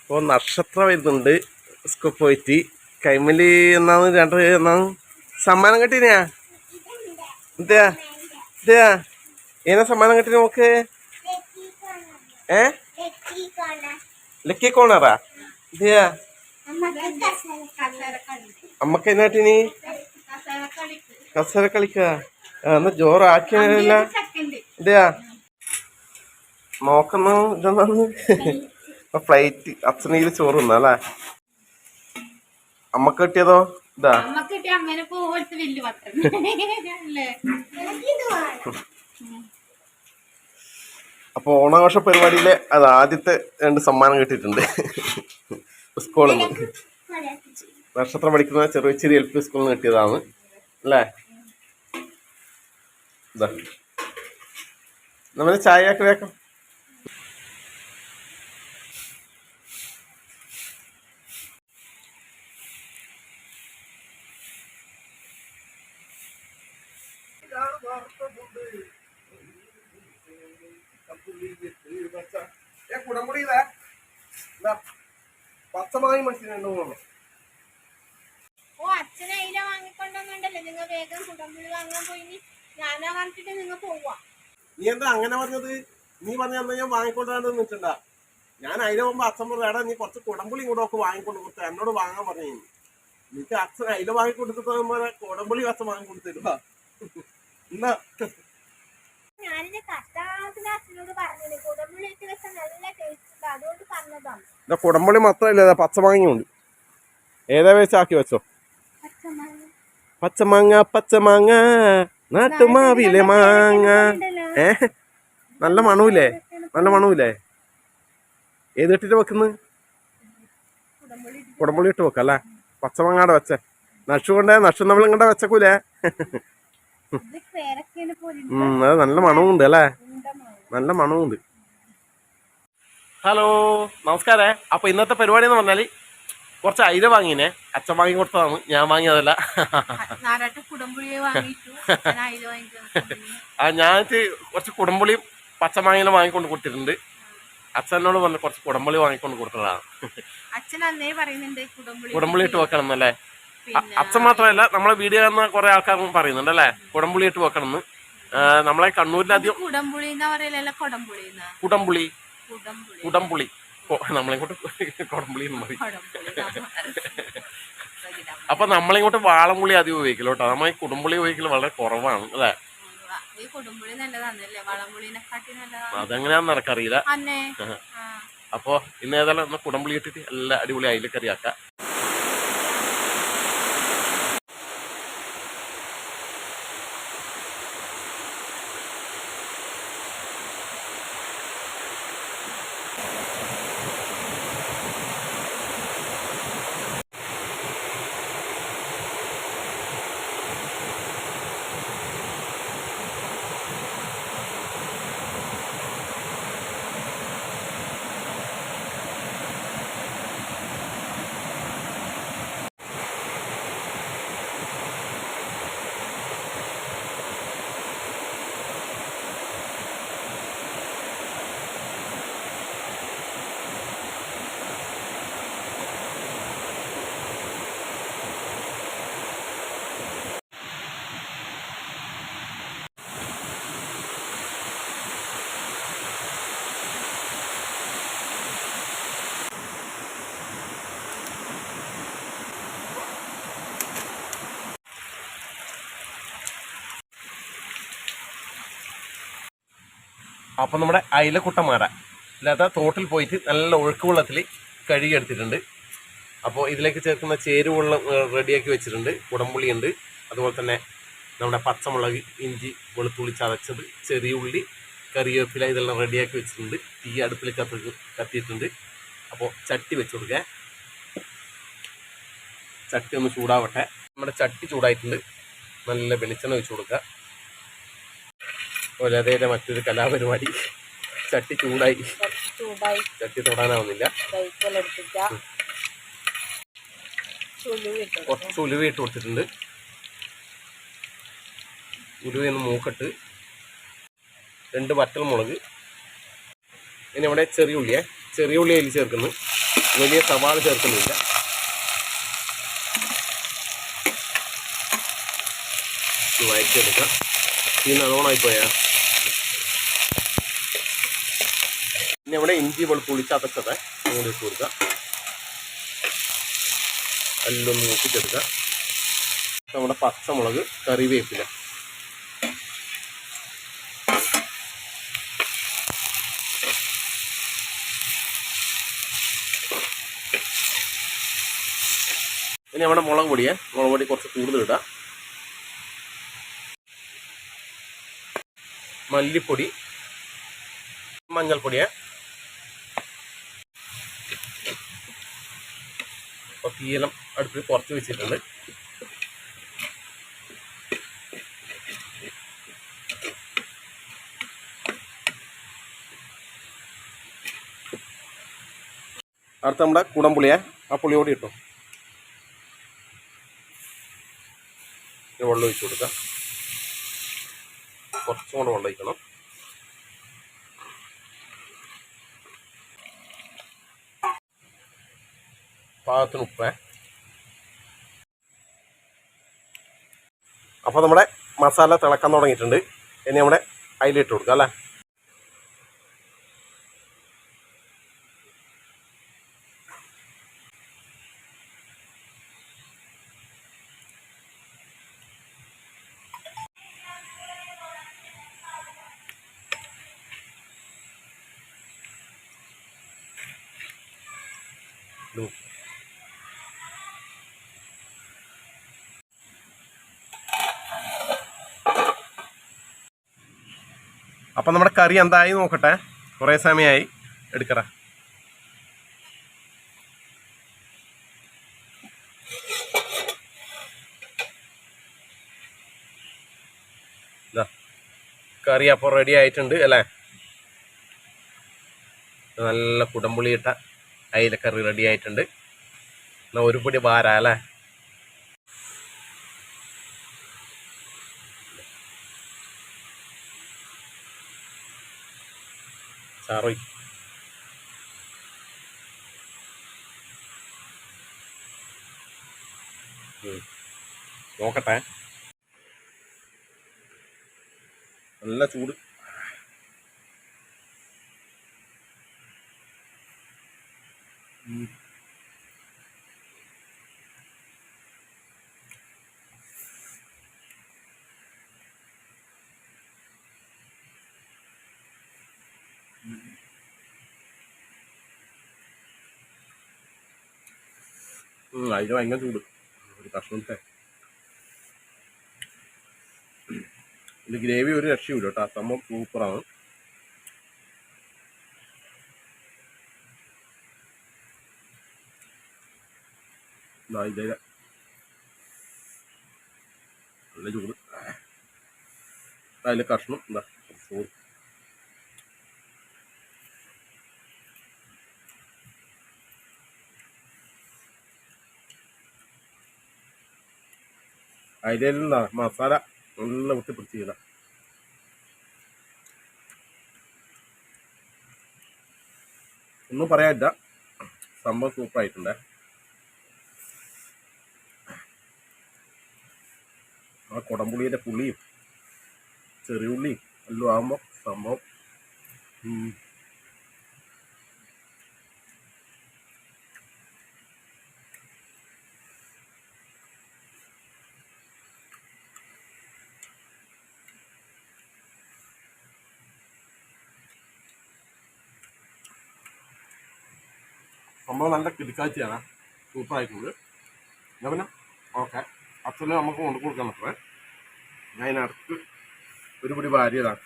അപ്പോൾ നക്ഷത്രം വരുന്നുണ്ട് സ്കൂൾ പോയിട്ട് കൈമലി എന്നാണ് സമ്മാനം കിട്ടീനാ ഇതാ ഇതാ ഏനാ സമ്മാനം കിട്ടി നോക്ക് ലക്കി കോണറാ ഇതാ അമ്മക്ക് എന്നാ കിട്ടീനി കസര കളിക്ക എന്നാ ജോറാക്കിയല്ല ഇതാ നോക്കുന്നു ഇതെന്താന്ന് ഫ്ലൈറ്റ് അച്ഛനീര് ചോറ് തിന്നല്ലേ അമ്മക്ക് കിട്ടിയതോ ഇതാ അപ്പൊ ഓണാഘോഷ പരിപാടിയിലെ അത് ആദ്യത്തെ 2 സമ്മാനം കിട്ടിയിട്ടുണ്ട് സ്കൂളിൽ നിന്ന്. നക്ഷത്രം പഠിക്കുന്ന ചെറിയ LP സ്കൂളിൽ നിന്ന് കിട്ടിയതാണ് അല്ലേ. ഇതാ നമ്മള് ചായയൊക്കെ വേക്കാം. പച്ചമായി മനസ്സിലുണ്ടോ അച്ഛനെ അയില വാങ്ങിക്കൊണ്ടോന്നുണ്ടല്ലോ നിങ്ങൾ വേഗം കുടംപുളി വാങ്ങാൻ പോയി ഞാനാ വാങ്ങിച്ചിട്ട് നിങ്ങൾ പോവാ. നീ എന്താ അങ്ങനെ പറഞ്ഞത്? നീ പറഞ്ഞ ഞാൻ വാങ്ങിക്കൊണ്ടാണ്ട് നിന്നിട്ടുണ്ടാ. ഞാൻ അയില പോകുമ്പോ അച്ഛൻ പറഞ്ഞു നീ കുറച്ച് കുടംപുളി കൂടെ ഒക്കെ വാങ്ങിക്കൊണ്ട് കൊടുത്ത എന്നോട് വാങ്ങാൻ പറഞ്ഞു. നിനക്ക് അച്ഛൻ അയില വാങ്ങിക്കൊടുത്തിട്ട് കുടംപുളി അച്ഛൻ വാങ്ങിക്കൊടുത്തിരുവാ. എന്നാ ഞാനിന്റെ കഷ്ടാത്തിന് അച്ഛനോട് പറഞ്ഞത് കുടംപുളി ഇട്ട് വെച്ചാൽ നല്ല ടേസ്റ്റ് ഉണ്ട്, അതുകൊണ്ട് പറഞ്ഞതാണ്. കുടംപുളി മാത്രമല്ല പച്ചമാങ്ങയുണ്ട്. ഏതാ വെച്ചാക്കി വെച്ചോ. പച്ചമാങ്ങ നാട്ടുമാവിലെ മാങ്ങ. നല്ല മണൂലേ ഏതിട്ടിട്ട് വെക്കുന്നത്? കുടംപുളി ഇട്ട് വെക്കല്ലേ. പച്ചമാങ്ങാടെ വെച്ചേ നഷു നമ്മളിങ്ങടെ വെച്ചക്കൂലേ. അത് നല്ല മണവുണ്ട് അല്ലേ, നല്ല മണവുണ്ട്. ഹലോ നമസ്കാരേ. അപ്പൊ ഇന്നത്തെ പരിപാടി എന്ന് പറഞ്ഞാല് കുറച്ച് അയില വാങ്ങിനെ. അച്ഛൻ വാങ്ങി കൊടുത്തതാണ്, ഞാൻ വാങ്ങിയതല്ല. ഞാൻ കുറച്ച് കുടംപുളിയും പച്ചമാങ്ങയിലും വാങ്ങിക്കൊണ്ട് കൊടുത്തിട്ടുണ്ട്. അച്ഛനോട് പറഞ്ഞ് കുറച്ച് കുടംപുളി വാങ്ങിക്കൊണ്ട് കൊടുത്തതാണ്. കുടംപുളി ഇട്ട് വെക്കണം എന്നല്ലേ. അച്ഛൻ മാത്രമല്ല നമ്മളെ വീഡിയോ കാണുന്ന കുറെ ആൾക്കാരും പറയുന്നുണ്ട് അല്ലേ കുടംപുളി ഇട്ട് വെക്കണം എന്ന്. നമ്മളെ കണ്ണൂരിലധികം കുടംപുളി നമ്മളിങ്ങോട്ട് കുടംപുളി എന്ന് പറയും. അപ്പൊ നമ്മളിങ്ങോട്ട് വാളംപുളി അധികം ഉപയോഗിക്കല്ലോ കേട്ടോ. നമ്മൾ ഈ കുടംപുളി ഉപയോഗിക്കൽ വളരെ കുറവാണ് അല്ലേ. അതെങ്ങനെയാന്ന് നടക്കറിയില്ല. അപ്പൊ ഇന്ന് ഏതായാലും ഒന്ന് കുടംപുളി ഇട്ടിട്ട് എല്ലാ അടിപൊളി അയിലക്കറിയാക്കാം. അപ്പൊ നമ്മുടെ അയിലക്കുട്ടന്മാര ഇല്ലാത്ത തോട്ടിൽ പോയിട്ട് നല്ല ഒഴുക്ക് വെള്ളത്തിൽ കഴുകിയെടുത്തിട്ടുണ്ട്. അപ്പോൾ ഇതിലേക്ക് ചേർക്കുന്ന ചേരുവെള്ളം റെഡിയാക്കി വെച്ചിട്ടുണ്ട്. കുടംപുളി ഉണ്ട്, അതുപോലെ തന്നെ നമ്മുടെ പച്ചമുളക്, ഇഞ്ചി, വെളുത്തുള്ളി ചതച്ചത്, ചെറിയ ഉള്ളി, കറിവേപ്പില ഇതെല്ലാം റെഡിയാക്കി വെച്ചിട്ടുണ്ട്. തീ അടുപ്പിൽ കത്തിയിട്ടുണ്ട്. അപ്പോൾ ചട്ടി വെച്ച് കൊടുക്കുക. ചട്ടി ഒന്ന് ചൂടാവട്ടെ. നമ്മുടെ ചട്ടി ചൂടായിട്ടുണ്ട്. നല്ല വെളിച്ചെണ്ണ വെച്ച് കൊടുക്കുക. ഒരേതേരെ മറ്റൊരു കലാപരിപാടി. ചട്ടി ചൂടായി, ചട്ടി തൊടാനാവുന്നില്ല. കുറച്ച് ഉലുവ ഇട്ട് കൊടുത്തിട്ടുണ്ട്. ഉലുവയൊന്ന് മൂക്കിട്ട് 2 വറ്റൽമുളക്. ഇനി ഇവിടെ ചെറിയ ഉള്ളി അതിൽ ചേർക്കുന്നു. വലിയ സവാള ചേർക്കുന്നില്ല. വഴറ്റിയെടുക്കാം. ഈ നല്ലോണമായി പോയാ പിന്നെ ഇവിടെ ഇഞ്ചി വെളുത്തുള്ളി ചതച്ചത് അങ്ങോട്ട് ഇട്ട് കൊടുക്കുക. എല്ലാം മൂപ്പിച്ചെടുക്കുക. നമ്മുടെ പച്ചമുളക്, കറിവേപ്പില, ഇനി നമ്മുടെ മുളക് പൊടി കുറച്ച് കൂടുതൽ ഇടുക. മല്ലിപ്പൊടി, മഞ്ഞൾപ്പൊടിയെ അപ്പോൾ തീയെല്ലാം അടുപ്പിൽ കുറച്ച് വെച്ചിട്ടുണ്ട്. അടുത്ത നമ്മുടെ കുടംപുളിയെ ആ പുളിയോടെ ഇട്ടു. വെള്ളം ഒഴിച്ച് കൊടുക്കാം. കുറച്ചും കൂടെ വെള്ളം ഒഴിക്കണം. പാകത്തിന് ഉപ്പ്. അപ്പോൾ നമ്മുടെ മസാല തിളക്കാൻ തുടങ്ങിയിട്ടുണ്ട്. ഇനി നമ്മുടെ അതിലിട്ട് കൊടുക്കാം അല്ലേ. അപ്പം നമ്മുടെ കറി എന്തായി നോക്കട്ടെ. കുറേ സമയമായി എടുക്കറ. കറി അപ്പോൾ റെഡി ആയിട്ടുണ്ട് അല്ലേ. നല്ല കുടംപുളിയിട്ട അയിലക്കറി റെഡി ആയിട്ടുണ്ട്. എന്നാൽ ഒരു പൊടി വാര അല്ലേ. ചാറോയ് നോക്കട്ടെ. നല്ല ചൂട്. അതിന് ഭയങ്കര ചൂട്. ഒരു കഷ്ണത്തെ ഇത് ഗ്രേവി ഒരു രക്ഷയില്ല കേട്ടോ. സംഭവം സൂപ്പറാണ്. ഇതിലെ നല്ല ചൂട്. അതിലെ കഷ്ണം എന്താ ചോറ്. അതിലെന്താ മസാല നല്ല വിട്ട് പിടിച്ചില്ല. ഒന്നും പറയാനില്ല. സംഭവം സൂപ്പറായിട്ടുണ്ടേ. ആ കുടംപുളിയുടെ പുളിയും ചെറിയുള്ളിയും എല്ലാം ആകുമ്പോൾ സംഭവം സംഭവം നല്ല കിടക്കാഴ്ചയാണ്. സൂപ്പറായിട്ടുണ്ട്. എന്നാൽ പിന്നെ ഓക്കെ. അച്ഛനും നമുക്ക് കൊണ്ടു കൊടുക്കാൻ പറ്റേ. ഞാൻ അതിനടുത്ത് ഒരു പിടി ഭാര്യതാണ്.